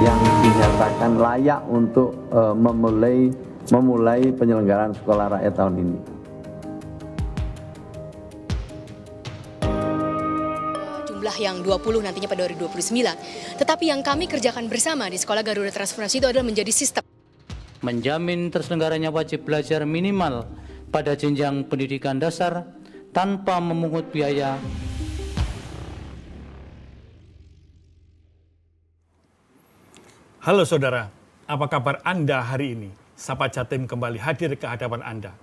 yang dinyatakan layak untuk memulai penyelenggaraan sekolah rakyat tahun ini. Jumlah yang 20 nantinya pada 2029. Tetapi yang kami kerjakan bersama di Sekolah Garuda Transformasi itu adalah menjadi sistem. Menjamin terselenggaranya wajib belajar minimal pada jenjang pendidikan dasar tanpa memungut biaya. Halo saudara, apa kabar Anda hari ini? Sapa Jatim kembali hadir ke hadapan Anda.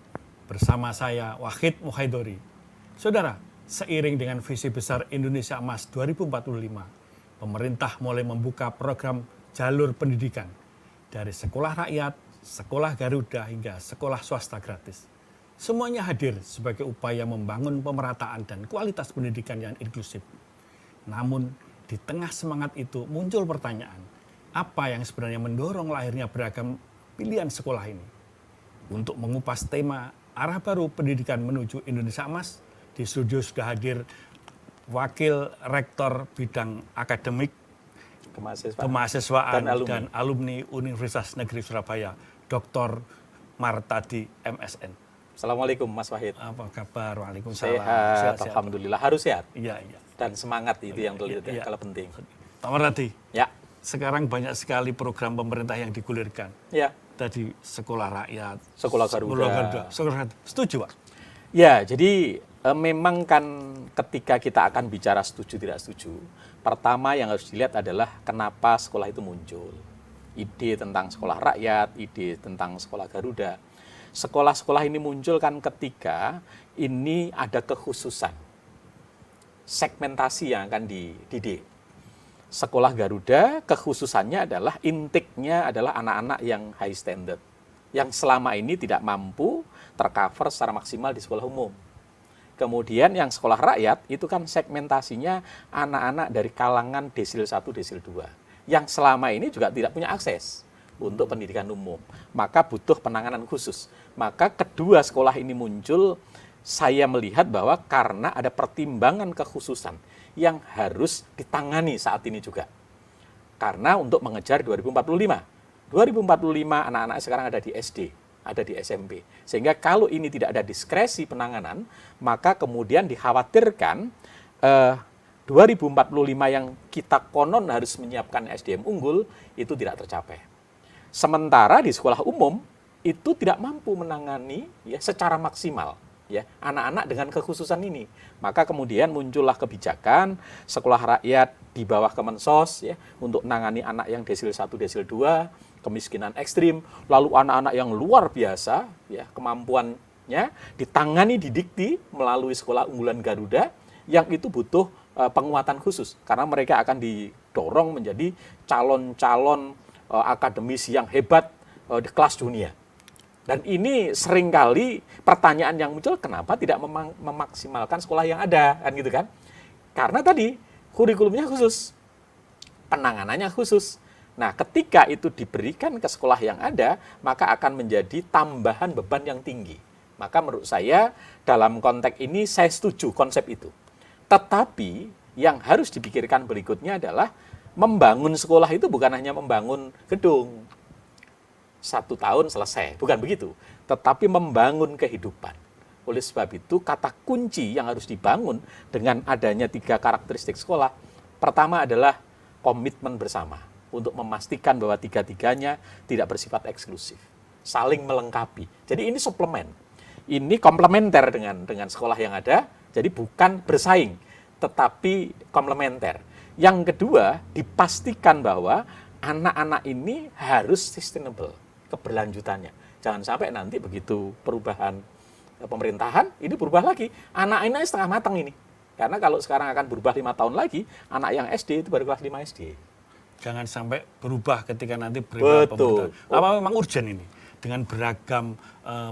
Bersama saya, Wahid Muhaidori. Saudara, seiring dengan visi besar Indonesia Emas 2045, pemerintah mulai membuka program jalur pendidikan dari sekolah rakyat, sekolah Garuda hingga sekolah swasta gratis. Semuanya hadir sebagai upaya membangun pemerataan dan kualitas pendidikan yang inklusif. Namun, di tengah semangat itu muncul pertanyaan, apa yang sebenarnya mendorong lahirnya beragam pilihan sekolah ini? Untuk mengupas tema arah baru pendidikan menuju Indonesia Emas, di studio sudah hadir Wakil Rektor Bidang Akademik, Kemahasiswaan dan Alumni Universitas Negeri Surabaya, Dr. Martadi MSN. Assalamualaikum Mas Wahid. Apa kabar? Waalaikumsalam. Sehat, alhamdulillah. Harus sehat. Iya, iya. Dan semangat itu yang kalau penting. Pak Martadi. Ya. Sekarang banyak sekali program pemerintah yang digulirkan. Ya. Tadi sekolah rakyat, sekolah Garuda. Setuju, Pak? Ya, jadi memang kan ketika kita akan bicara setuju tidak setuju, pertama yang harus dilihat adalah kenapa sekolah itu muncul. Ide tentang sekolah rakyat, ide tentang sekolah Garuda. Sekolah-sekolah ini muncul kan ketika ini ada kekhususan. Segmentasi yang akan dididik. Sekolah Garuda kekhususannya adalah intiknya adalah anak-anak yang high standard. Yang selama ini tidak mampu tercover secara maksimal di sekolah umum. Kemudian yang sekolah rakyat itu kan segmentasinya anak-anak dari kalangan desil 1, desil 2. Yang selama ini juga tidak punya akses untuk pendidikan umum. Maka butuh penanganan khusus. Maka kedua sekolah ini muncul, saya melihat bahwa karena ada pertimbangan kekhususan yang harus ditangani saat ini juga. Karena untuk mengejar 2045. 2045 anak-anak sekarang ada di SD, ada di SMP. Sehingga kalau ini tidak ada diskresi penanganan, maka kemudian dikhawatirkan 2045 yang kita konon harus menyiapkan SDM unggul itu tidak tercapai. Sementara di sekolah umum itu tidak mampu menangani ya secara maksimal ya anak-anak dengan kekhususan ini. Maka kemudian muncullah kebijakan sekolah rakyat di bawah Kemensos ya untuk menangani anak yang desil 1, desil 2, kemiskinan ekstrim, lalu anak-anak yang luar biasa ya kemampuannya ditangani didikti melalui sekolah unggulan Garuda yang itu butuh penguatan khusus karena mereka akan didorong menjadi calon-calon akademisi yang hebat di kelas dunia. Dan ini seringkali pertanyaan yang muncul, kenapa tidak memaksimalkan sekolah yang ada, kan gitu kan? Karena tadi kurikulumnya khusus, penanganannya khusus. Nah, ketika itu diberikan ke sekolah yang ada, maka akan menjadi tambahan beban yang tinggi. Maka menurut saya dalam konteks ini saya setuju konsep itu. Tetapi yang harus dipikirkan berikutnya adalah membangun sekolah itu bukan hanya membangun gedung. 1 tahun selesai, bukan begitu. Tetapi membangun kehidupan. Oleh sebab itu, kata kunci yang harus dibangun dengan adanya 3 karakteristik sekolah. Pertama adalah komitmen bersama untuk memastikan bahwa 3-tiganya tidak bersifat eksklusif. Saling melengkapi. Jadi ini suplemen. Ini komplementer dengan sekolah yang ada. Jadi bukan bersaing, tetapi komplementer. Yang kedua, dipastikan bahwa anak-anak ini harus sustainable, keberlanjutannya. Jangan sampai nanti begitu perubahan pemerintahan, ini berubah lagi. Anak-anak setengah matang ini. Karena kalau sekarang akan berubah 5 tahun lagi, anak yang SD itu baru kelas 5 SD. Jangan sampai berubah ketika nanti berubah pemerintahan. Apa memang urgent ini? Dengan beragam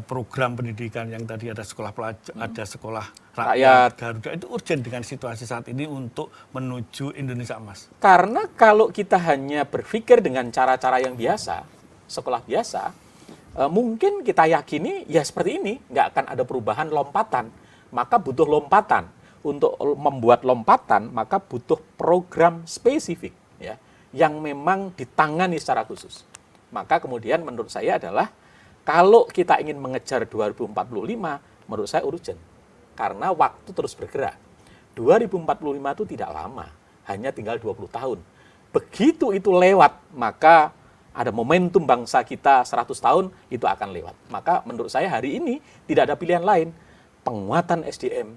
program pendidikan yang tadi ada sekolah pelajar, ada sekolah rakyat, Garuda, itu urgent dengan situasi saat ini untuk menuju Indonesia Emas. Karena kalau kita hanya berpikir dengan cara-cara yang biasa, sekolah biasa, mungkin kita yakini ya seperti ini, nggak akan ada perubahan lompatan. Maka butuh lompatan. Untuk membuat lompatan, maka butuh program spesifik, ya, yang memang ditangani secara khusus. Maka kemudian menurut saya adalah kalau kita ingin mengejar 2045, menurut saya urgent. Karena waktu terus bergerak. 2045 itu tidak lama, hanya tinggal 20 tahun. Begitu itu lewat, maka ada momentum bangsa kita 100 tahun, itu akan lewat. Maka menurut saya hari ini tidak ada pilihan lain. Penguatan SDM,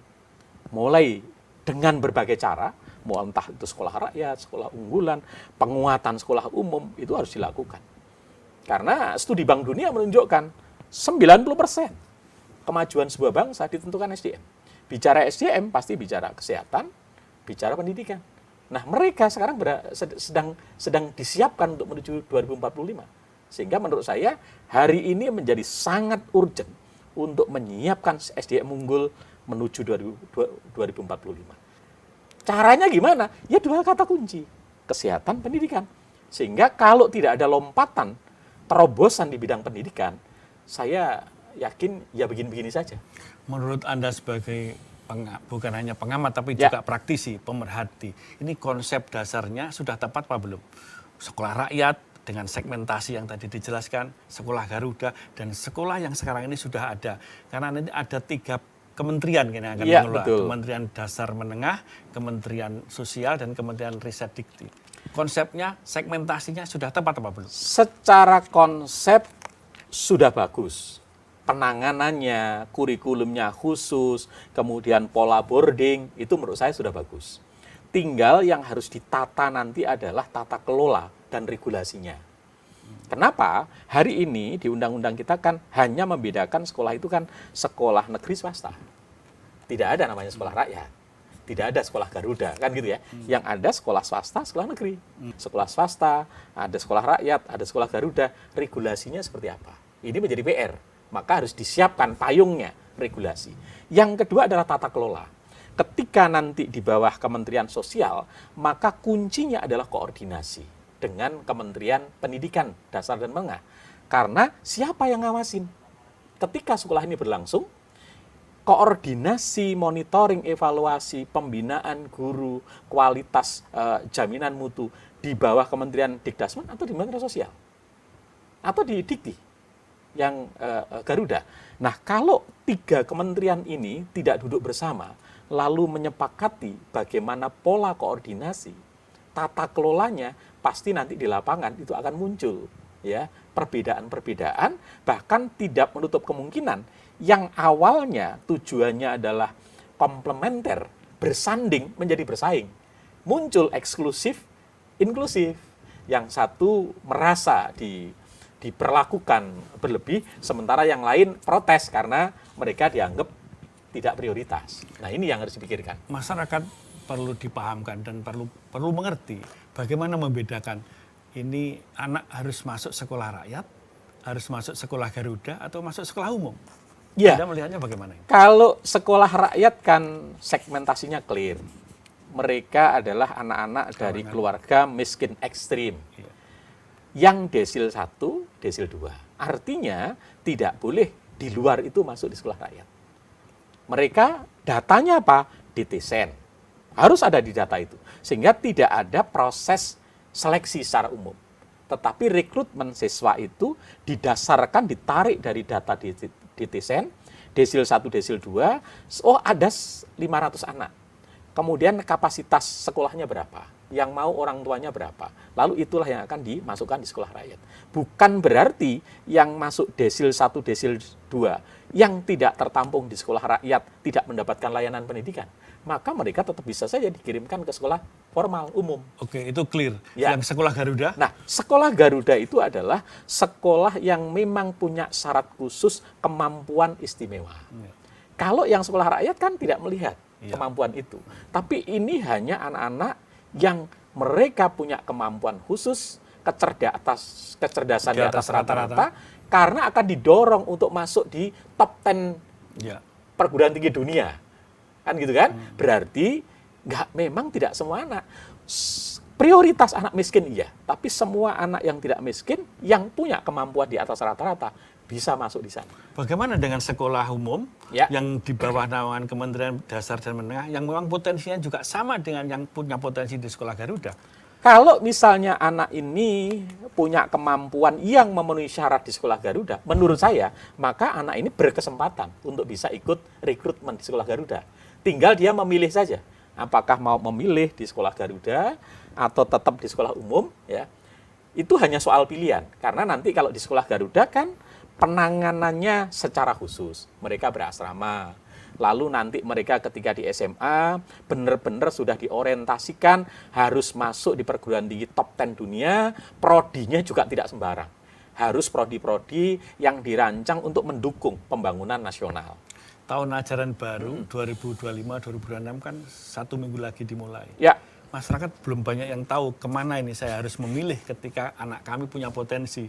mulai dengan berbagai cara, mau entah itu sekolah rakyat, sekolah unggulan, penguatan sekolah umum, itu harus dilakukan. Karena studi Bank Dunia menunjukkan 90% kemajuan sebuah bangsa ditentukan SDM. Bicara SDM pasti bicara kesehatan, bicara pendidikan. Nah, mereka sekarang sedang disiapkan untuk menuju 2045. Sehingga menurut saya hari ini menjadi sangat urgent untuk menyiapkan SDM unggul menuju 2045. Caranya gimana? Ya dua kata kunci, kesehatan, pendidikan. Sehingga kalau tidak ada lompatan, terobosan di bidang pendidikan, saya yakin ya begini-begini saja. Menurut Anda sebagai bukan hanya pengamat tapi juga praktisi, pemerhati, ini konsep dasarnya sudah tepat apa belum? Sekolah rakyat dengan segmentasi yang tadi dijelaskan, sekolah Garuda, dan sekolah yang sekarang ini sudah ada. Karena nanti ada 3 kementerian yang akan mengelola. Betul. Kementerian Dasar Menengah, Kementerian Sosial, dan Kementerian Riset Dikti. Konsepnya, segmentasinya sudah tepat apa belum? Secara konsep sudah bagus. Penanganannya, kurikulumnya khusus, kemudian pola boarding, itu menurut saya sudah bagus. Tinggal yang harus ditata nanti adalah tata kelola dan regulasinya. Kenapa? Hari ini di undang-undang kita kan hanya membedakan sekolah itu kan sekolah negeri swasta. Tidak ada namanya sekolah rakyat. Tidak ada sekolah Garuda, kan gitu ya. Yang ada sekolah swasta, sekolah negeri. Sekolah swasta, ada sekolah rakyat, ada sekolah Garuda. Regulasinya seperti apa? Ini menjadi PR. Maka harus disiapkan payungnya, regulasi. Yang kedua adalah tata kelola. Ketika nanti di bawah Kementerian Sosial, maka kuncinya adalah koordinasi dengan Kementerian Pendidikan Dasar dan Menengah. Karena siapa yang ngawasin? Ketika sekolah ini berlangsung, koordinasi, monitoring, evaluasi, pembinaan guru, kualitas jaminan mutu di bawah Kementerian Dikdasmen atau di Kementerian Sosial? Atau di Dikti yang Garuda. Nah, kalau 3 kementerian ini tidak duduk bersama, lalu menyepakati bagaimana pola koordinasi, tata kelolanya, pasti nanti di lapangan itu akan muncul ya perbedaan-perbedaan, bahkan tidak menutup kemungkinan yang awalnya tujuannya adalah komplementer, bersanding menjadi bersaing. Muncul eksklusif, inklusif. Yang satu merasa diperlakukan berlebih, sementara yang lain protes karena mereka dianggap tidak prioritas. Nah, ini yang harus dipikirkan. Masyarakat perlu dipahamkan dan perlu mengerti bagaimana membedakan ini anak harus masuk sekolah rakyat, harus masuk sekolah Garuda, atau masuk sekolah umum. Ya. Anda melihatnya bagaimana? Kalau sekolah rakyat kan segmentasinya clear. Mereka adalah anak-anak dari keluarga miskin ekstrim. Iya. Yang desil 1, desil 2. Artinya tidak boleh di luar itu masuk di sekolah rakyat. Mereka datanya apa? DTSEN. Harus ada di data itu. Sehingga tidak ada proses seleksi secara umum. Tetapi rekrutmen siswa itu didasarkan, ditarik dari data DTSEN, desil 1, desil 2, oh ada 500 anak. Kemudian kapasitas sekolahnya berapa? Yang mau orang tuanya berapa? Lalu itulah yang akan dimasukkan di sekolah rakyat. Bukan berarti yang masuk desil 1, desil 2, yang tidak tertampung di sekolah rakyat tidak mendapatkan layanan pendidikan. Maka mereka tetap bisa saja dikirimkan ke sekolah formal, umum. Oke, itu clear. Ya. Yang sekolah Garuda? Nah, sekolah Garuda itu adalah sekolah yang memang punya syarat khusus kemampuan istimewa. Ya. Kalau yang sekolah rakyat kan tidak melihat kemampuan itu. Tapi ini hanya anak-anak yang mereka punya kemampuan khusus, kecerdasan di atas rata-rata, karena akan didorong untuk masuk di top 10 perguruan tinggi dunia. Kan gitu kan? Berarti memang tidak semua anak. Prioritas anak miskin iya, tapi semua anak yang tidak miskin, yang punya kemampuan di atas rata-rata, bisa masuk di sana. Bagaimana dengan sekolah umum yang di bawah naungan Kementerian Dasar dan Menengah, yang memang potensinya juga sama dengan yang punya potensi di sekolah Garuda? Kalau misalnya anak ini punya kemampuan yang memenuhi syarat di sekolah Garuda, menurut saya, maka anak ini berkesempatan untuk bisa ikut rekrutmen di sekolah Garuda. Tinggal dia memilih saja, apakah mau memilih di sekolah Garuda atau tetap di sekolah umum, ya. Itu hanya soal pilihan, karena nanti kalau di sekolah Garuda kan penanganannya secara khusus. Mereka berasrama. Lalu nanti mereka ketika di SMA benar-benar sudah diorientasikan harus masuk di perguruan tinggi top 10 dunia, prodinya juga tidak sembarang. Harus prodi-prodi yang dirancang untuk mendukung pembangunan nasional. Tahun ajaran baru 2025-2026 kan 1 minggu lagi dimulai. Ya, Masyarakat belum banyak yang tahu kemana ini saya harus memilih ketika anak kami punya potensi.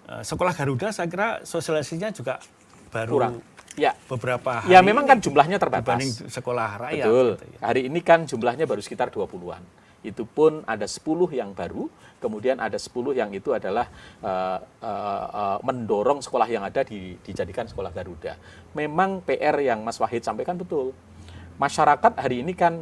Sekolah Garuda saya kira sosialisasinya juga baru kurang. Ya. beberapa hari. Ya memang kan jumlahnya dibanding terbatas. sekolah rakyat. Betul. Gitu ya. Hari ini kan jumlahnya baru sekitar 20-an. Itu pun ada 10 yang baru, kemudian ada 10 yang itu adalah mendorong sekolah yang ada dijadikan sekolah Garuda. Memang PR yang Mas Wahid sampaikan betul. Masyarakat hari ini kan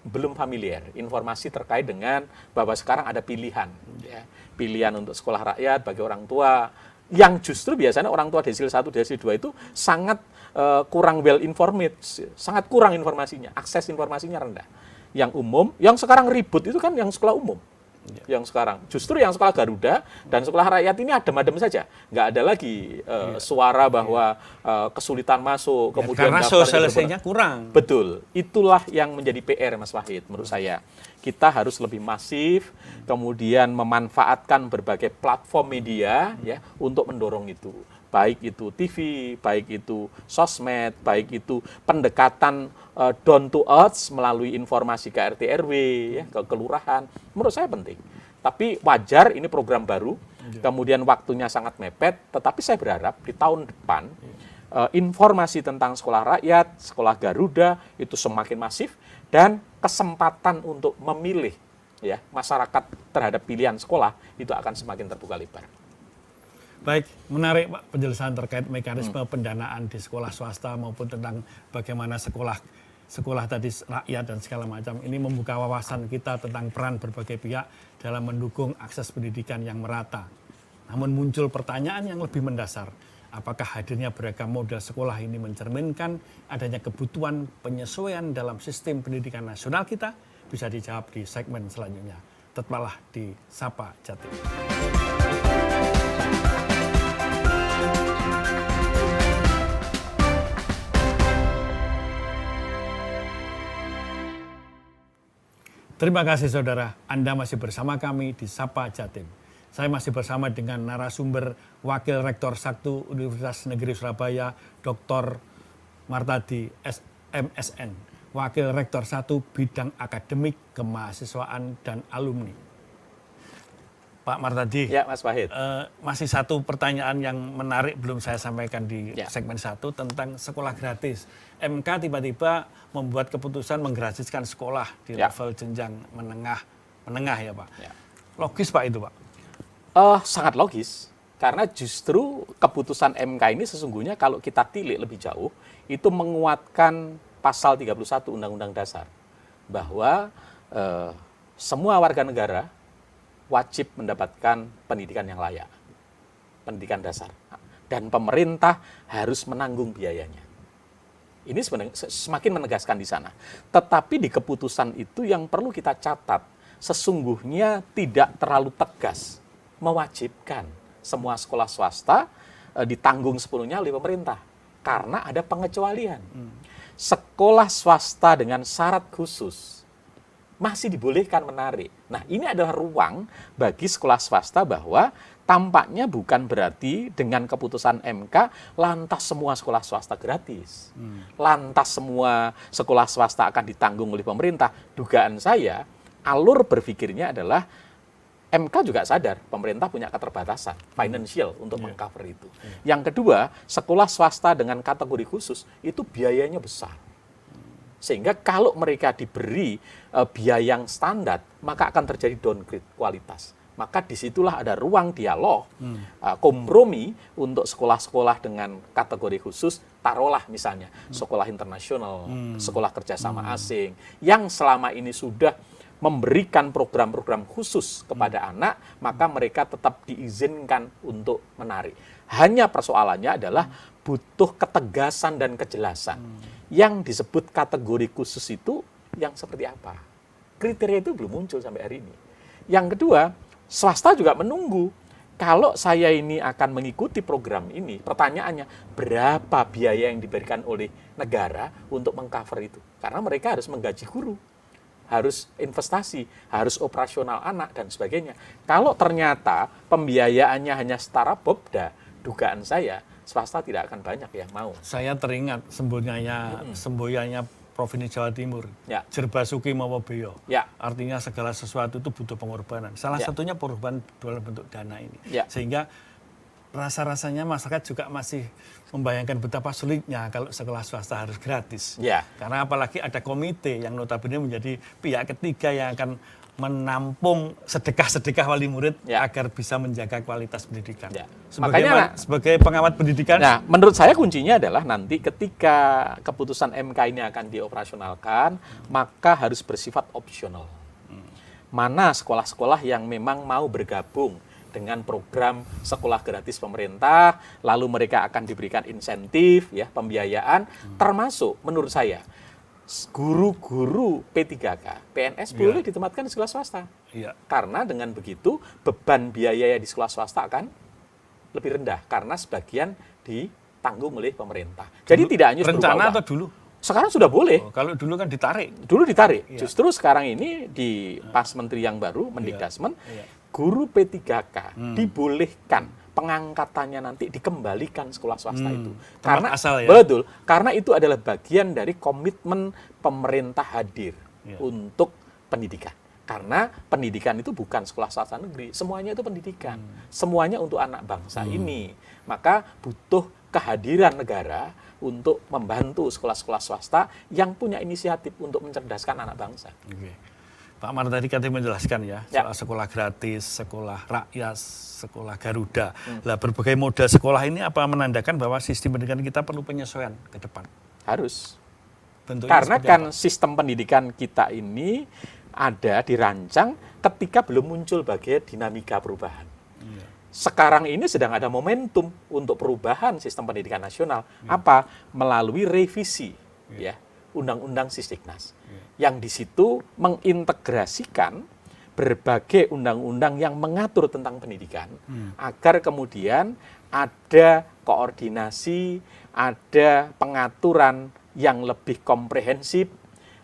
belum familiar informasi terkait dengan bahwa sekarang ada pilihan. Ya. Pilihan untuk sekolah rakyat bagi orang tua, yang justru biasanya orang tua desil 1, desil 2 itu sangat kurang well informed, sangat kurang informasinya, akses informasinya rendah. Yang umum, yang sekarang ribut itu kan yang sekolah umum. Yang sekarang, justru yang sekolah Garuda dan sekolah rakyat ini adem-adem saja. Nggak ada lagi suara bahwa kesulitan masuk, kemudian karena daftar sosialisasinya kurang. Betul, itulah yang menjadi PR Mas Wahid menurut saya. Kita harus lebih masif, kemudian memanfaatkan berbagai platform media ya untuk mendorong itu. Baik itu TV, baik itu sosmed, baik itu pendekatan down to earth melalui informasi ke RT RW, ya, ke kelurahan. Menurut saya penting. Tapi wajar ini program baru, kemudian waktunya sangat mepet, tetapi saya berharap di tahun depan informasi tentang sekolah rakyat, sekolah Garuda itu semakin masif dan kesempatan untuk memilih ya masyarakat terhadap pilihan sekolah itu akan semakin terbuka lebar. Baik, menarik Pak penjelasan terkait mekanisme pendanaan di sekolah swasta maupun tentang bagaimana sekolah tadi rakyat dan segala macam. Ini membuka wawasan kita tentang peran berbagai pihak dalam mendukung akses pendidikan yang merata. Namun muncul pertanyaan yang lebih mendasar. Apakah hadirnya beragam model sekolah ini mencerminkan adanya kebutuhan penyesuaian dalam sistem pendidikan nasional kita? Bisa dijawab di segmen selanjutnya. Tetaplah di Sapa Jatim. Terima kasih saudara, Anda masih bersama kami di Sapa Jatim. Saya masih bersama dengan narasumber Wakil Rektor 1 Universitas Negeri Surabaya, Dr. Martadi MSN. Wakil Rektor 1 Bidang Akademik, Kemahasiswaan, dan Alumni. Pak Martadi, Ya Mas Wahid. masih satu pertanyaan yang menarik belum saya sampaikan di Ya. segmen 1 tentang sekolah gratis. MK tiba-tiba membuat keputusan menggratiskan sekolah di Ya. level jenjang menengah ya Pak. Ya. Logis Pak itu Pak? Sangat logis, karena justru keputusan MK ini sesungguhnya kalau kita tilik lebih jauh, itu menguatkan pasal 31 Undang-Undang Dasar, bahwa semua warga negara wajib mendapatkan pendidikan yang layak, pendidikan dasar. Dan pemerintah harus menanggung biayanya. Ini sebenarnya semakin menegaskan di sana. Tetapi di keputusan itu yang perlu kita catat, sesungguhnya tidak terlalu tegas mewajibkan semua sekolah swasta ditanggung sepenuhnya oleh pemerintah. Karena ada pengecualian. Sekolah swasta dengan syarat khusus masih dibolehkan menarik. Nah, ini adalah ruang bagi sekolah swasta bahwa tampaknya bukan berarti dengan keputusan MK lantas semua sekolah swasta gratis. Lantas semua sekolah swasta akan ditanggung oleh pemerintah. Dugaan saya, alur berpikirnya adalah MK juga sadar pemerintah punya keterbatasan financial untuk mengcover itu. Yang kedua, sekolah swasta dengan kategori khusus itu biayanya besar. Sehingga kalau mereka diberi biaya yang standar, maka akan terjadi downgrade kualitas. Maka disitulah ada ruang dialog, kompromi untuk sekolah-sekolah dengan kategori khusus, taruhlah misalnya sekolah internasional, sekolah kerjasama asing, yang selama ini sudah memberikan program-program khusus kepada anak, maka mereka tetap diizinkan untuk menarik. Hanya persoalannya adalah butuh ketegasan dan kejelasan. Yang disebut kategori khusus itu yang seperti apa? Kriteria itu belum muncul sampai hari ini. Yang kedua, swasta juga menunggu. Kalau saya ini akan mengikuti program ini, pertanyaannya berapa biaya yang diberikan oleh negara untuk mengcover itu? Karena mereka harus menggaji guru, harus investasi, harus operasional anak, dan sebagainya. Kalau ternyata pembiayaannya hanya setara Bobda, dugaan saya, swasta tidak akan banyak yang mau. Saya teringat semboyannya Provinsi Jawa Timur, Ya. Jerbasuki Mawabeyo. Ya. Artinya segala sesuatu itu butuh pengorbanan. Salah Ya. satunya pengorbanan dalam bentuk dana ini. Ya. Sehingga rasa-rasanya masyarakat juga masih membayangkan betapa sulitnya kalau sekolah swasta harus gratis. Ya. Karena apalagi ada komite yang notabene menjadi pihak ketiga yang akan menampung sedekah-sedekah wali murid Ya. agar bisa menjaga kualitas pendidikan. Ya. Makanya sebagai pengamat pendidikan, Nah, menurut saya kuncinya adalah nanti ketika keputusan MK ini akan dioperasionalkan, maka harus bersifat opsional. Mana sekolah-sekolah yang memang mau bergabung dengan program sekolah gratis pemerintah, lalu mereka akan diberikan insentif, ya, pembiayaan, termasuk menurut saya guru-guru P3K, PNS boleh ditempatkan di sekolah swasta. iya. Karena dengan begitu beban biaya di sekolah swasta akan lebih rendah karena sebagian ditanggung oleh pemerintah. Jadi tidak hanya rencana berupa atau dulu? sekarang sudah boleh. Oh, kalau dulu kan ditarik. Dulu ditarik. Iya. Justru sekarang ini di pas menteri yang baru Mendikdasmen, Iya. guru P3K dibolehkan pengangkatannya nanti dikembalikan sekolah swasta itu. Tempat Karena asal ya? betul, karena itu adalah bagian dari komitmen pemerintah hadir Iya. untuk pendidikan. Karena pendidikan itu bukan sekolah swasta negeri, semuanya itu pendidikan. Semuanya untuk anak bangsa ini. Maka butuh kehadiran negara untuk membantu sekolah-sekolah swasta yang punya inisiatif untuk mencerdaskan anak bangsa. Oke. Pak Mar tadi katanya menjelaskan ya, Ya. soal sekolah gratis, sekolah rakyat, sekolah Garuda. Lah berbagai model sekolah ini apa menandakan bahwa sistem pendidikan kita perlu penyesuaian ke depan? Harus. Bentuknya Karena seperti kan apa? sistem pendidikan kita ini ada dirancang ketika belum muncul bagai dinamika perubahan. Iya. Sekarang ini sedang ada momentum untuk perubahan sistem pendidikan nasional. Apa? Melalui revisi ya Undang-Undang Sisdiknas. Yang di situ mengintegrasikan berbagai undang-undang yang mengatur tentang pendidikan agar kemudian ada koordinasi, ada pengaturan yang lebih komprehensif,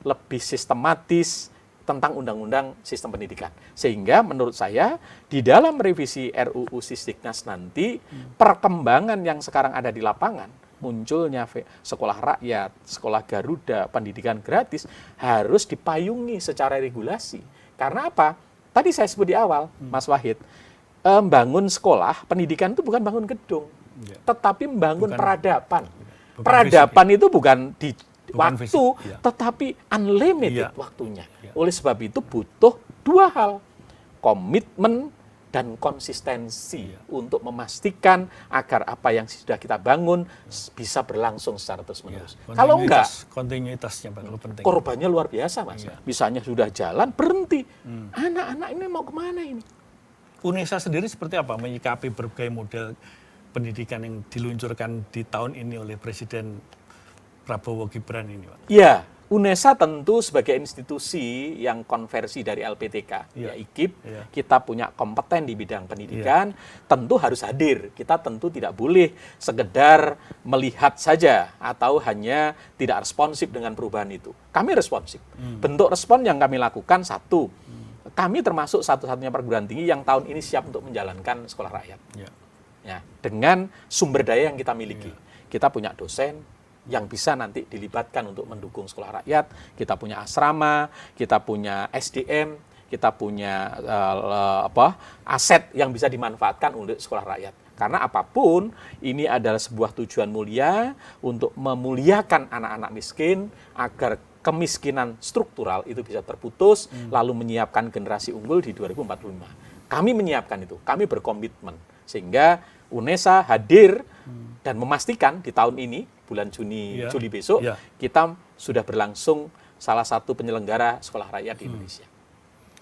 lebih sistematis tentang undang-undang sistem pendidikan. Sehingga menurut saya di dalam revisi RUU Sisdiknas nanti perkembangan yang sekarang ada di lapangan, munculnya sekolah rakyat, sekolah Garuda, pendidikan gratis harus dipayungi secara regulasi. Karena apa? Tadi saya sebut di awal, Mas Wahid, membangun sekolah, pendidikan itu bukan bangun gedung, tetapi membangun peradaban. bukan Peradaban itu bukan di Bukan waktu, fisik, ya. tetapi unlimited Iya. waktunya. Iya. Oleh sebab itu butuh dua hal, komitmen dan konsistensi untuk memastikan agar apa yang sudah kita bangun bisa berlangsung secara terus-menerus. Kalau enggak, kontinuitasnya perlu penting. korbannya luar biasa, Mas. Iya. Misalnya sudah jalan, berhenti. Anak-anak ini mau kemana ini? UNESA sendiri seperti apa menyikapi berbagai model pendidikan yang diluncurkan di tahun ini oleh Presiden Prabowo Gibran ini, Pak? Ya, UNESA tentu sebagai institusi yang konversi dari LPTK, Iya. ya IKIP, Iya. kita punya kompeten di bidang pendidikan, tentu harus hadir. Kita tentu tidak boleh sekedar melihat saja atau hanya tidak responsif dengan perubahan itu. Kami responsif. Bentuk respon yang kami lakukan satu, kami termasuk satu-satunya perguruan tinggi yang tahun ini siap untuk menjalankan sekolah rakyat. Ya. Ya, dengan sumber daya yang kita miliki. Kita punya dosen yang bisa nanti dilibatkan untuk mendukung sekolah rakyat, kita punya asrama, kita punya SDM, kita punya aset yang bisa dimanfaatkan untuk sekolah rakyat. Karena apapun, ini adalah sebuah tujuan mulia untuk memuliakan anak-anak miskin agar kemiskinan struktural itu bisa terputus, lalu menyiapkan generasi unggul di 2045. Kami menyiapkan itu, kami berkomitmen. Sehingga UNESA hadir dan memastikan di tahun ini, bulan Juli besok, kita sudah berlangsung salah satu penyelenggara sekolah rakyat di Indonesia.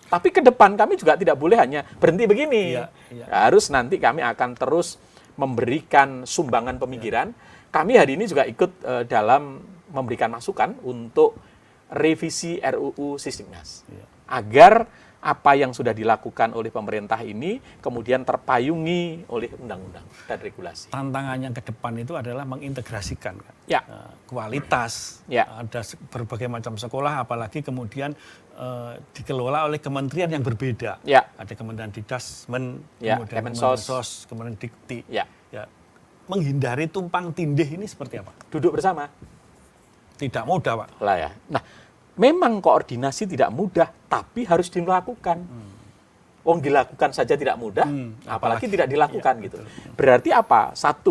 Tapi ke depan kami juga tidak boleh hanya berhenti begini. Iya, iya. Harus nanti kami akan terus memberikan sumbangan pemikiran. Kami hari ini juga ikut dalam memberikan masukan untuk revisi RUU Sistimnas. Agar apa yang sudah dilakukan oleh pemerintah ini kemudian terpayungi oleh undang-undang dan regulasi. Tantangan yang ke depan itu adalah mengintegrasikan kan? Ya. Kualitas. Ya. Ada berbagai macam sekolah, apalagi kemudian dikelola oleh kementerian yang berbeda. Ya. Ada Kementerian Dikdasmen, Ya, kemudian Kemensos. Kemensos, kemudian Dikti. Ya. Ya. Menghindari tumpang tindih ini seperti apa? Duduk bersama. Tidak mudah, Pak. Lah ya. Nah, memang koordinasi tidak mudah, tapi harus dilakukan. Wong dilakukan saja tidak mudah, apalagi tidak dilakukan gitu. Berarti apa? 1,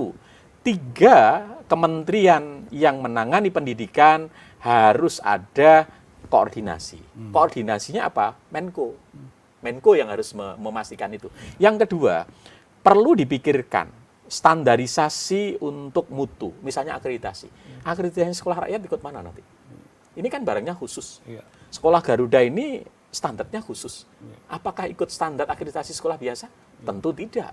3 kementerian yang menangani pendidikan harus ada koordinasi. Koordinasinya apa? Menko. Menko yang harus memastikan itu. Yang kedua, perlu dipikirkan standarisasi untuk mutu, misalnya akreditasi. Akreditasi sekolah rakyat ikut mana nanti? Ini kan barangnya khusus. Iya. Sekolah Garuda ini standarnya khusus. Apakah ikut standar akreditasi sekolah biasa? Tentu tidak.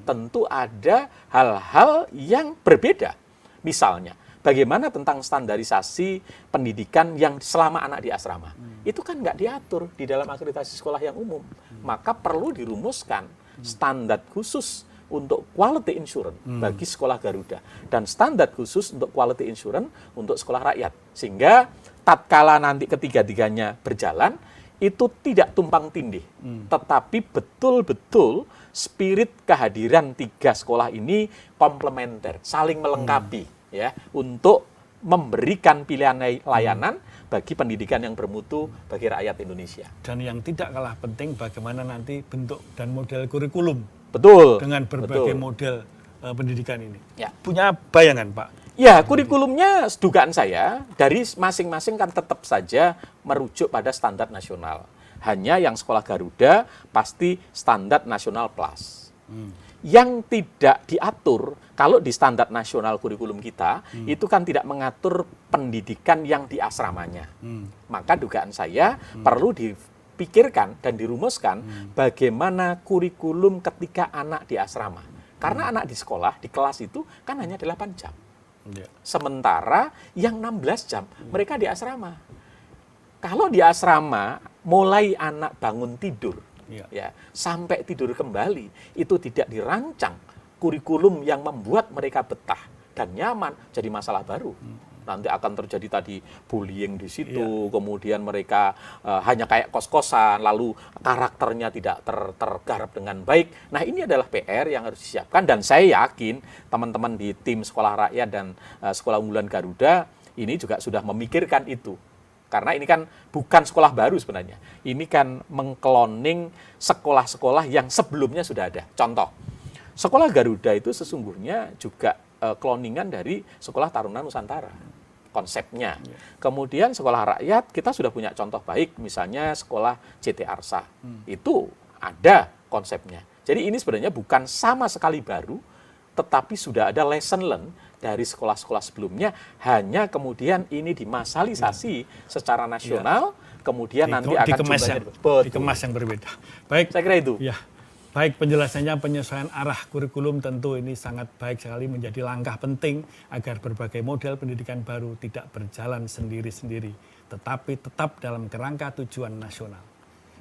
Tentu ada hal-hal yang berbeda. Misalnya, bagaimana tentang standarisasi pendidikan yang selama anak di asrama? Itu kan nggak diatur di dalam akreditasi sekolah yang umum. Maka perlu dirumuskan standar khusus untuk quality insurance bagi sekolah Garuda dan standar khusus untuk quality insurance untuk sekolah rakyat, sehingga tatkala nanti ketiga-tiganya berjalan itu tidak tumpang tindih, tetapi betul-betul spirit kehadiran 3 sekolah ini komplementer, saling melengkapi ya untuk memberikan pilihan layanan bagi pendidikan yang bermutu bagi rakyat Indonesia. Dan yang tidak kalah penting bagaimana nanti bentuk dan model kurikulum Betul. dengan berbagai betul. model pendidikan ini. Ya. Punya bayangan, Pak? Ya, kurikulumnya dugaan saya dari masing-masing kan tetap saja merujuk pada standar nasional. Hanya yang sekolah Garuda pasti standar nasional plus. Yang tidak diatur, kalau di standar nasional kurikulum kita, itu kan tidak mengatur pendidikan yang di asramanya. Maka dugaan saya perlu dipikirkan dan dirumuskan bagaimana kurikulum ketika anak di asrama. Karena anak di sekolah, di kelas itu kan hanya 8 jam. Ya. Sementara yang 16 jam mereka di asrama. Kalau di asrama mulai anak bangun tidur ya sampai tidur kembali itu tidak dirancang kurikulum yang membuat mereka betah dan nyaman, jadi masalah baru. Nanti akan terjadi tadi bullying di situ, kemudian mereka hanya kayak kos-kosan, lalu karakternya tidak tergarap dengan baik. Nah, ini adalah PR yang harus disiapkan, dan saya yakin teman-teman di tim Sekolah Rakyat dan Sekolah Unggulan Garuda ini juga sudah memikirkan itu. Karena ini kan bukan sekolah baru sebenarnya. Ini kan mengkloning sekolah-sekolah yang sebelumnya sudah ada. Contoh, Sekolah Garuda itu sesungguhnya juga kloningan dari Sekolah Taruna Nusantara, konsepnya. Kemudian sekolah rakyat kita sudah punya contoh baik, misalnya sekolah CT Arsa. Itu ada konsepnya. Jadi ini sebenarnya bukan sama sekali baru, tetapi sudah ada lesson learn dari sekolah-sekolah sebelumnya, hanya kemudian ini dimasalisasi secara nasional, kemudian nanti akan dikemas yang berbeda. Baik, saya kira itu. Ya. Baik, penjelasannya penyesuaian arah kurikulum tentu ini sangat baik sekali, menjadi langkah penting agar berbagai model pendidikan baru tidak berjalan sendiri-sendiri, tetapi tetap dalam kerangka tujuan nasional.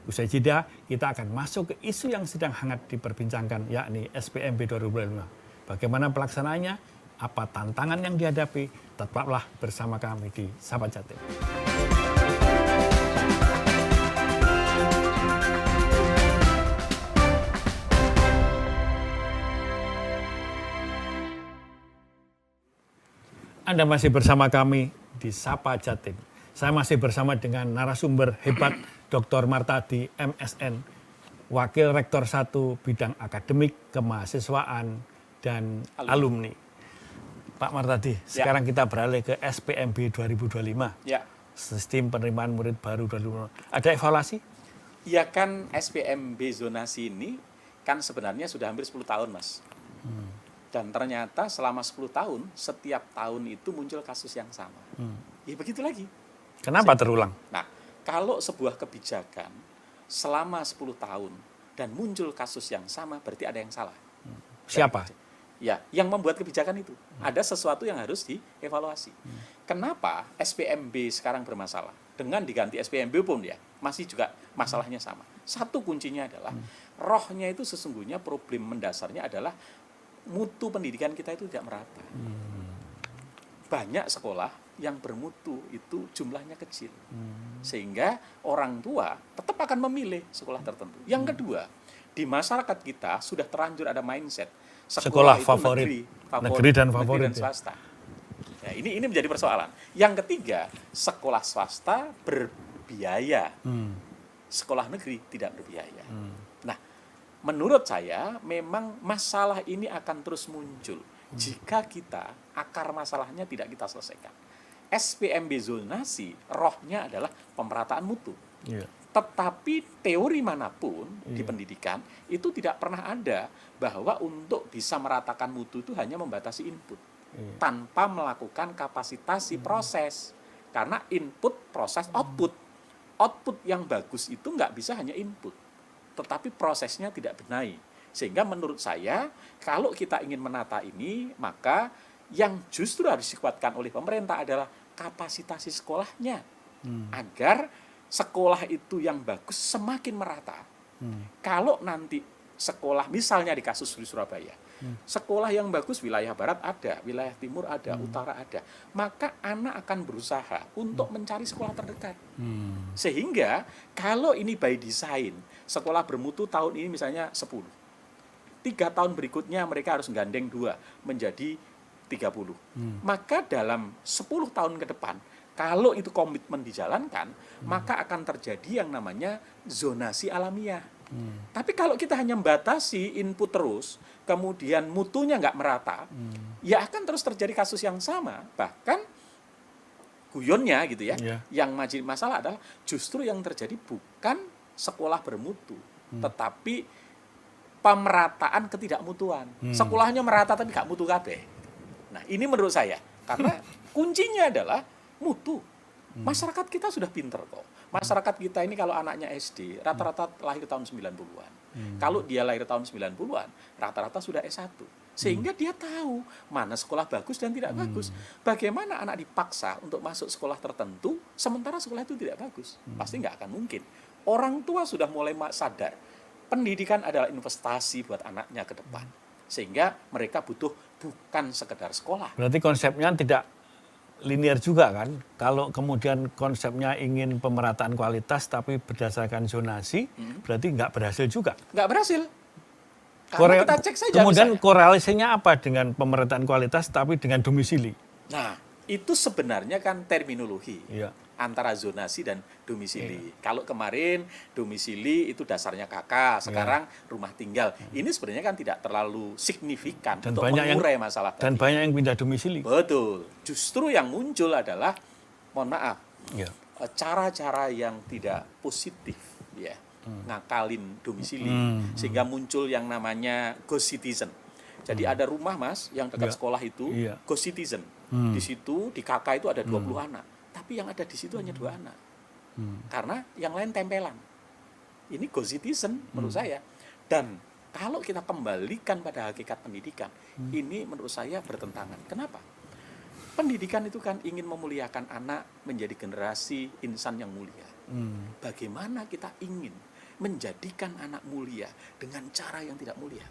Usai jeda, kita akan masuk ke isu yang sedang hangat diperbincangkan, yakni SPMB 2025. Bagaimana pelaksanaannya, apa tantangan yang dihadapi, tetaplah bersama kami di Sapa Jatim. Anda masih bersama kami di Sapa Jatim. Saya masih bersama dengan narasumber hebat Dr. Martadi, MSN, Wakil Rektor 1 Bidang Akademik, Kemahasiswaan, dan Alumni. Pak Martadi, sekarang kita beralih ke SPMB 2025. Ya. Sistem penerimaan murid baru 2025. Ada evaluasi? Ya kan SPMB zonasi ini kan sebenarnya sudah hampir 10 tahun, Mas. Dan ternyata selama 10 tahun, setiap tahun itu muncul kasus yang sama. Ya begitu lagi. Kenapa terulang? Nah, kalau sebuah kebijakan selama 10 tahun dan muncul kasus yang sama, berarti ada yang salah. Siapa? Ya, yang membuat kebijakan itu. Ada sesuatu yang harus dievaluasi. Kenapa SPMB sekarang bermasalah? Dengan diganti SPMB pun ya, masih juga masalahnya sama. Satu kuncinya adalah, rohnya itu sesungguhnya problem mendasarnya adalah mutu pendidikan kita itu tidak merata. Banyak sekolah yang bermutu itu jumlahnya kecil. Sehingga orang tua tetap akan memilih sekolah tertentu. Yang kedua, di masyarakat kita sudah terlanjur ada mindset Sekolah itu favorit. negeri Negeri dan favorit, dan swasta. Ya, ini menjadi persoalan. Yang ketiga, sekolah swasta berbiaya. Sekolah negeri tidak berbiaya. Nah, menurut saya memang masalah ini akan terus muncul jika kita akar masalahnya tidak kita selesaikan. SPMB zonasi rohnya adalah pemerataan mutu. Iya. Tetapi teori manapun di pendidikan itu tidak pernah ada bahwa untuk bisa meratakan mutu itu hanya membatasi input tanpa melakukan kapasitasi proses. Karena input, proses, output. Output yang bagus itu nggak bisa hanya input, tetapi prosesnya tidak benahi. Sehingga menurut saya, kalau kita ingin menata ini, maka yang justru harus dikuatkan oleh pemerintah adalah kapasitasi sekolahnya. Agar sekolah itu yang bagus semakin merata. Kalau nanti sekolah, misalnya di kasus di Surabaya, sekolah yang bagus wilayah barat ada, wilayah timur ada, utara ada, maka anak akan berusaha untuk mencari sekolah terdekat. Sehingga kalau ini by design, sekolah bermutu tahun ini misalnya 10, 3 tahun berikutnya mereka harus gandeng 2 menjadi 30. Maka dalam 10 tahun ke depan, kalau itu komitmen dijalankan, maka akan terjadi yang namanya zonasi alamiah. Tapi kalau kita hanya membatasi input terus, kemudian mutunya nggak merata, ya akan terus terjadi kasus yang sama. Bahkan guyonnya gitu ya, yang jadi masalah adalah justru yang terjadi bukan sekolah bermutu, tetapi pemerataan ketidakmutuan. Sekolahnya merata tapi nggak mutu kabeh. Nah, ini menurut saya, karena kuncinya adalah mutu. Masyarakat kita sudah pinter kok. Masyarakat kita ini kalau anaknya SD, rata-rata lahir tahun 90-an. Kalau dia lahir tahun 90-an, rata-rata sudah S1. Sehingga dia tahu mana sekolah bagus dan tidak bagus. Bagaimana anak dipaksa untuk masuk sekolah tertentu, sementara sekolah itu tidak bagus. Pasti nggak akan mungkin. Orang tua sudah mulai sadar, pendidikan adalah investasi buat anaknya ke depan. Sehingga mereka butuh bukan sekedar sekolah. Berarti konsepnya tidak linear juga kan? Kalau kemudian konsepnya ingin pemerataan kualitas tapi berdasarkan zonasi, berarti nggak berhasil juga. Nggak berhasil. Karena kita cek saja kemudian misalnya, korelasinya apa dengan pemerataan kualitas tapi dengan domisili? Nah, itu sebenarnya kan terminologi. Iya. Antara zonasi dan domisili. Kalau kemarin domisili itu dasarnya KK, sekarang rumah tinggal. Ini sebenarnya kan tidak terlalu signifikan Dan untuk mengurai masalah tadi. Dan banyak yang pindah domisili. Betul. Justru yang muncul adalah, mohon maaf, cara-cara yang tidak positif, ya, ngakalin domisili, sehingga muncul yang namanya ghost citizen. Jadi ada rumah mas yang dekat sekolah itu, ghost citizen. Di situ di KK itu ada 20 anak. Tapi yang ada di situ hanya 2 anak. Karena yang lain tempelan. Ini ghost citizen menurut saya. Dan kalau kita kembalikan pada hakikat pendidikan, ini menurut saya bertentangan. Kenapa? Pendidikan itu kan ingin memuliakan anak menjadi generasi insan yang mulia. Bagaimana kita ingin menjadikan anak mulia dengan cara yang tidak mulia?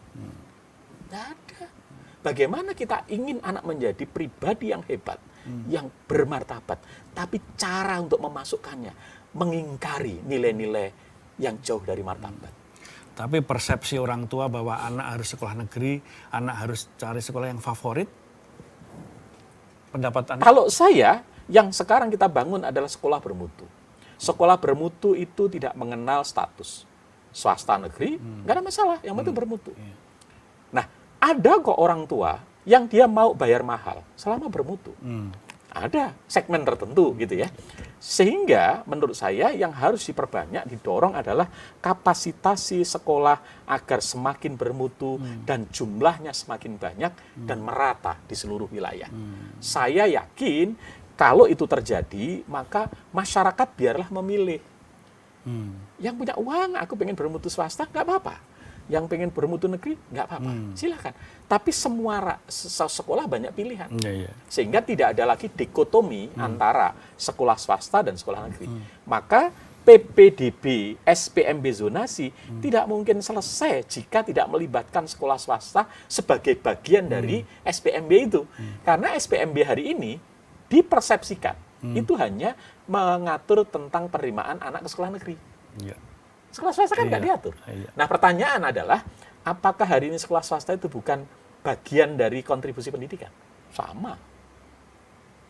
Tidak ada. Bagaimana kita ingin anak menjadi pribadi yang hebat, yang bermartabat, tapi cara untuk memasukkannya mengingkari nilai-nilai yang jauh dari martabat. Tapi persepsi orang tua bahwa anak harus sekolah negeri, anak harus cari sekolah yang favorit, pendapat Anda? Kalau saya, yang sekarang kita bangun adalah sekolah bermutu. Sekolah bermutu itu tidak mengenal status. Swasta negeri, nggak ada masalah, yang penting bermutu. Nah, ada kok orang tua yang dia mau bayar mahal selama bermutu. Ada segmen tertentu gitu ya. Sehingga menurut saya yang harus diperbanyak, didorong adalah kapasitasi sekolah agar semakin bermutu dan jumlahnya semakin banyak dan merata di seluruh wilayah. Saya yakin kalau itu terjadi, maka masyarakat biarlah memilih. Yang punya uang, aku pengen bermutu swasta, nggak apa-apa. Yang pengen bermutu negeri, nggak apa-apa. Silahkan. Tapi semua sekolah banyak pilihan. Sehingga tidak ada lagi dikotomi antara sekolah swasta dan sekolah negeri. Maka PPDB, SPMB zonasi tidak mungkin selesai jika tidak melibatkan sekolah swasta sebagai bagian dari SPMB itu. Karena SPMB hari ini dipersepsikan itu hanya mengatur tentang penerimaan anak ke sekolah negeri. Sekolah swasta kan nggak diatur. Nah, pertanyaan adalah, apakah hari ini sekolah swasta itu bukan bagian dari kontribusi pendidikan? Sama.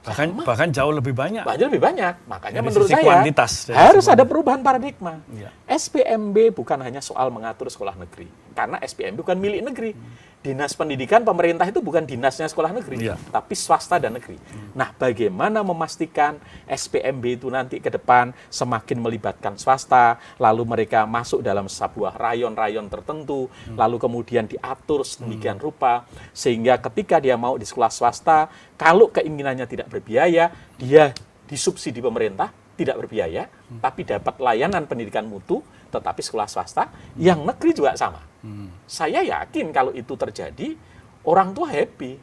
Bahkan jauh lebih banyak. Banyak lebih banyak. Makanya Dari menurut sisi saya kuantitas, harus ada perubahan paradigma. Iya. SPMB bukan hanya soal mengatur sekolah negeri. Karena SPMB bukan milik negeri. Dinas pendidikan pemerintah itu bukan dinasnya sekolah negeri, Iya. tapi swasta dan negeri. Nah, bagaimana memastikan SPMB itu nanti ke depan semakin melibatkan swasta, lalu mereka masuk dalam sebuah rayon-rayon tertentu, lalu kemudian diatur sedemikian rupa, sehingga ketika dia mau di sekolah swasta, kalau keinginannya tidak berbiaya, dia disubsidi pemerintah, tidak berbiaya, tapi dapat layanan pendidikan mutu, tetapi sekolah swasta, yang negeri juga sama. Saya yakin kalau itu terjadi, orang tua happy.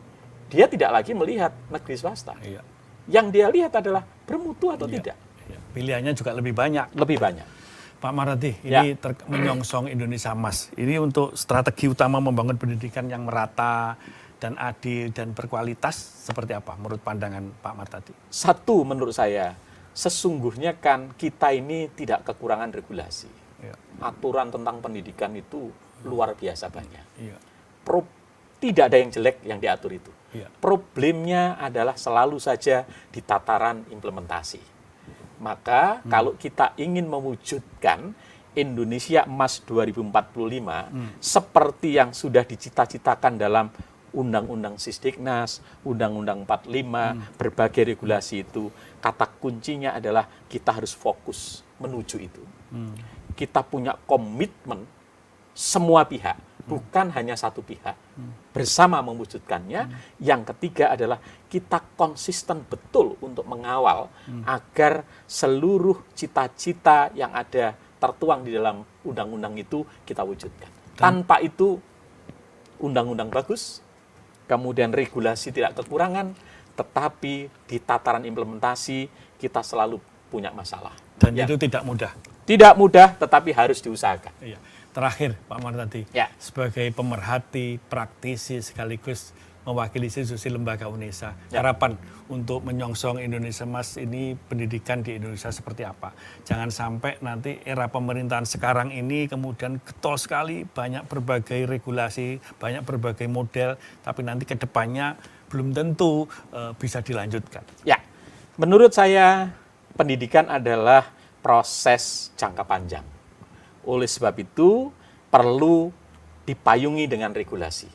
Dia tidak lagi melihat negeri swasta. Iya. Yang dia lihat adalah bermutu atau tidak. Iya. Pilihannya juga lebih banyak. Lebih banyak. Pak Martati, ini menyongsong Indonesia Emas. Ini untuk strategi utama membangun pendidikan yang merata dan adil dan berkualitas seperti apa menurut pandangan Pak Martati? Satu, menurut saya, sesungguhnya kan kita ini tidak kekurangan regulasi. Iya. Aturan tentang pendidikan itu luar biasa banyak. Iya. Tidak ada yang jelek yang diatur itu. Iya. Problemnya adalah selalu saja di tataran implementasi. Maka kalau kita ingin mewujudkan Indonesia Emas 2045 seperti yang sudah dicita-citakan dalam Undang-Undang Sisdiknas, Undang-Undang 45, berbagai regulasi itu, kata kuncinya adalah kita harus fokus menuju itu. Kita punya komitmen semua pihak, bukan hanya satu pihak, bersama mewujudkannya. Yang ketiga adalah kita konsisten betul untuk mengawal agar seluruh cita-cita yang ada tertuang di dalam undang-undang itu kita wujudkan. Tanpa itu, undang-undang bagus, kemudian regulasi tidak kekurangan, tetapi di tataran implementasi kita selalu punya masalah. Dan itu tidak mudah. Tidak mudah, tetapi harus diusahakan. Iya. Terakhir, Pak Martati, sebagai pemerhati, praktisi, sekaligus mewakili institusi lembaga UNESA, harapan untuk menyongsong Indonesia Emas ini, pendidikan di Indonesia seperti apa? Jangan sampai nanti era pemerintahan sekarang ini kemudian getol sekali, banyak berbagai regulasi, banyak berbagai model, tapi nanti ke depannya belum tentu bisa dilanjutkan. Ya, menurut saya pendidikan adalah proses jangka panjang. Oleh sebab itu, perlu dipayungi dengan regulasi.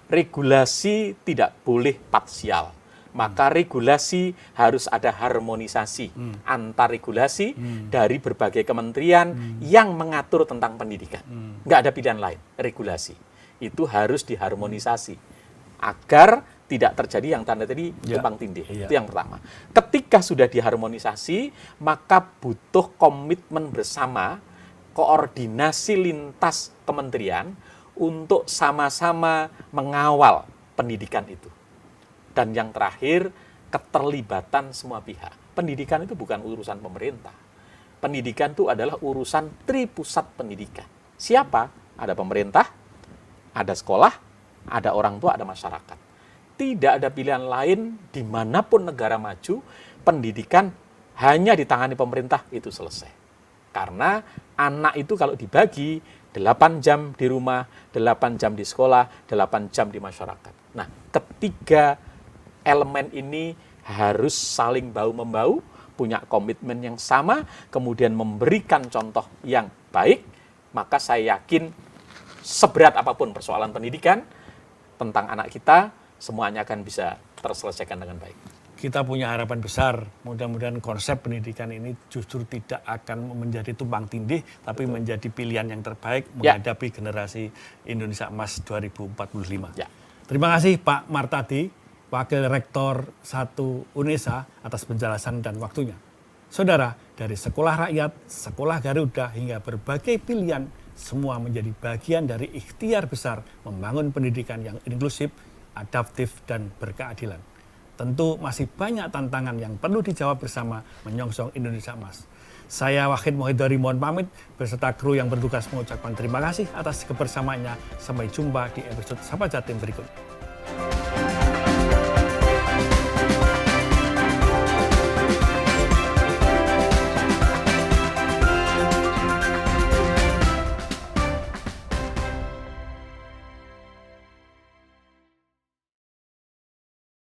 Regulasi tidak boleh parsial. Maka regulasi harus ada harmonisasi antar regulasi dari berbagai kementerian yang mengatur tentang pendidikan. Nggak ada pilihan lain, regulasi. Itu harus diharmonisasi agar tidak terjadi yang tanda tadi tumpang tindih. Itu yang pertama. Ketika sudah diharmonisasi, maka butuh komitmen bersama, koordinasi lintas kementerian untuk sama-sama mengawal pendidikan itu. Dan yang terakhir, keterlibatan semua pihak. Pendidikan itu bukan urusan pemerintah. Pendidikan itu adalah urusan tripusat pendidikan. Siapa? Ada pemerintah, ada sekolah, ada orang tua, ada masyarakat. Tidak ada pilihan lain dimanapun negara maju, pendidikan hanya ditangani pemerintah, itu selesai. Karena anak itu kalau dibagi 8 jam di rumah, 8 jam di sekolah, 8 jam di masyarakat. Nah, ketiga elemen ini harus saling bahu-membahu, punya komitmen yang sama, kemudian memberikan contoh yang baik, maka saya yakin seberat apapun persoalan pendidikan tentang anak kita, semuanya akan bisa terselesaikan dengan baik. Kita punya harapan besar, mudah-mudahan konsep pendidikan ini justru tidak akan menjadi tumpang tindih, tapi menjadi pilihan yang terbaik menghadapi generasi Indonesia Emas 2045. Terima kasih Pak Martati, Wakil Rektor 1 UNESA atas penjelasan dan waktunya. Saudara, dari sekolah rakyat, sekolah Garuda, hingga berbagai pilihan, semua menjadi bagian dari ikhtiar besar membangun pendidikan yang inklusif, adaptif, dan berkeadilan. Tentu masih banyak tantangan yang perlu dijawab bersama menyongsong Indonesia Emas. Saya Wahid Muhaidori mohon pamit beserta kru yang bertugas mengucapkan terima kasih atas kebersamaannya. Sampai jumpa di episode Sapa Jatim berikut.